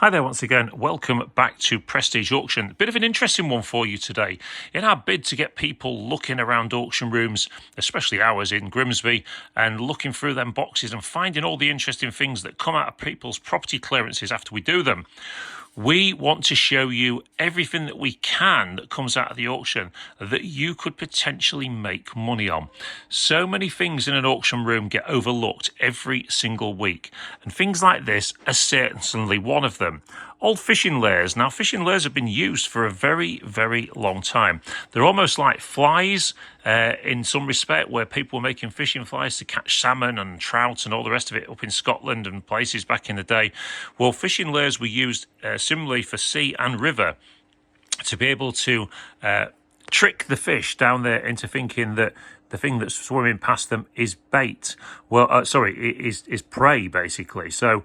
Hi there once again, welcome back to Prestige Auction. A bit of an interesting one for you today. In our bid to get people looking around auction rooms, especially ours in Grimsby, and looking through them boxes and finding all the interesting things that come out of people's property clearances after we do them, we want to show you everything that we can that comes out of the auction that you could potentially make money on. So many things in an auction room get overlooked every single week, and things like this are certainly one of them. Old fishing lures. Now, fishing lures have been used for a very, very long time. They're almost like flies in some respect, where people were making fishing flies to catch salmon and trout and all the rest of it up in Scotland and places back in the day. Well, fishing lures were used similarly for sea and river to be able to trick the fish down there into thinking that the thing that's swimming past them is bait. Well, is prey, basically. So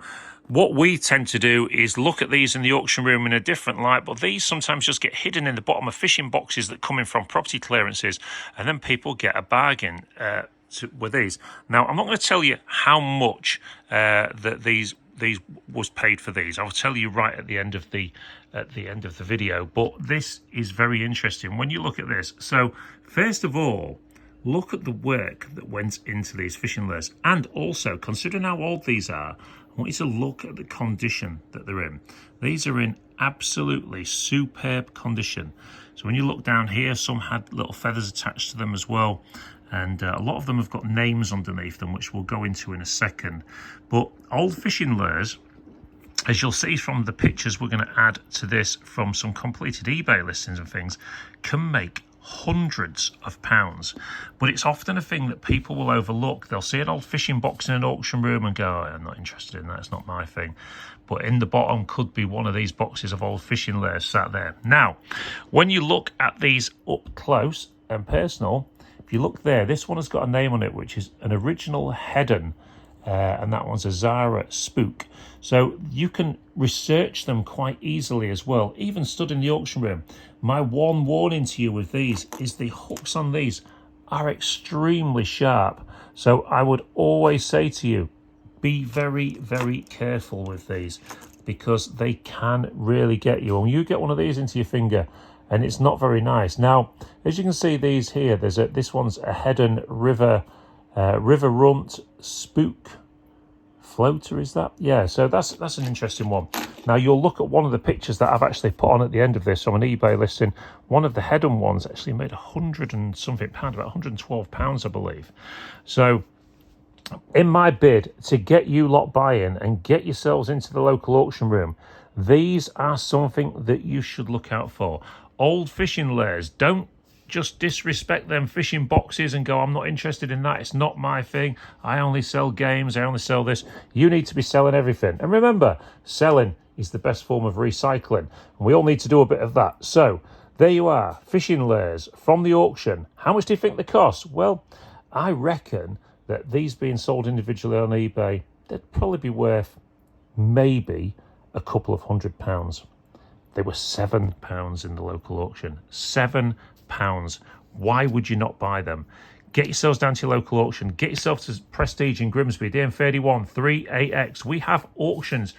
what we tend to do is look at these in the auction room in a different light, but these sometimes just get hidden in the bottom of fishing boxes that come in from property clearances, and then people get a bargain with these. Now, I'm not going to tell you how much that these was paid for these. I'll tell you right at the end of the video, but this is very interesting when you look at this. So first of all, look at the work that went into these fishing lures, and also considering how old these are, I want you to look at the condition that they're in. These are in absolutely superb condition. So when you look down here, some had little feathers attached to them as well, and a lot of them have got names underneath them, which we'll go into in a second. But old fishing lures, as you'll see from the pictures we're going to add to this from some completed eBay listings and things, can make hundreds of pounds. But it's often a thing that people will overlook. They'll see an old fishing box in an auction room and go, oh, I'm not interested in that, it's not my thing. But in the bottom could be one of these boxes of old fishing lures sat there. Now, when you look at these up close and personal, if you look there, this one has got a name on it, which is an original Heddon, and that one's a Zara Spook. So you can research them quite easily as well, even stood in the auction room. My one warning to you with these is the hooks on these are extremely sharp. So I would always say to you, be very, very careful with these, because they can really get you. When you get one of these into your finger, and it's not very nice. Now, as you can see, these here, this one's a Heddon River Runt Spook Floater, is that? Yeah, so that's an interesting one. Now, you'll look at one of the pictures that I've actually put on at the end of this from an eBay listing. One of the Heddon ones actually made 100 and something pound, about 112 pounds, I believe. So in my bid to get you lot buying and get yourselves into the local auction room, these are something that you should look out for. Old fishing lures, don't just disrespect them fishing boxes and go, I'm not interested in that, it's not my thing, I only sell games, I only sell this. You need to be selling everything. And remember, selling is the best form of recycling, and we all need to do a bit of that. So there you are, fishing lures from the auction. How much do you think they cost? Well, I reckon that these being sold individually on eBay, they'd probably be worth maybe a couple of £100. They were £7 in the local auction. £7. Why would you not buy them? Get yourselves down to your local auction. Get yourself to Prestige in Grimsby, DM31 3AX. We have auctions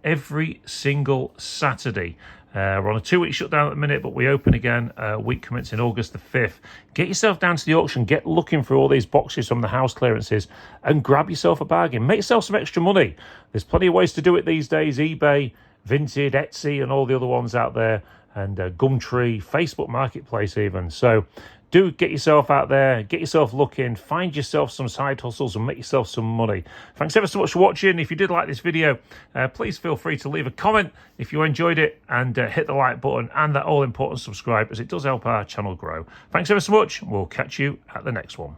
every single Saturday. We're on a 2-week shutdown at the minute, but we open again week commencing August the 5th. Get yourself down to the auction. Get looking for all these boxes from the house clearances and grab yourself a bargain. Make yourself some extra money. There's plenty of ways to do it these days. eBay, Vinted, Etsy, and all the other ones out there, and Gumtree, Facebook Marketplace even. So do get yourself out there, get yourself looking, find yourself some side hustles and make yourself some money. Thanks ever so much for watching. If you did like this video, please feel free to leave a comment if you enjoyed it, and hit the like button and that all important subscribe, as it does help our channel grow. Thanks ever so much. We'll catch you at the next one.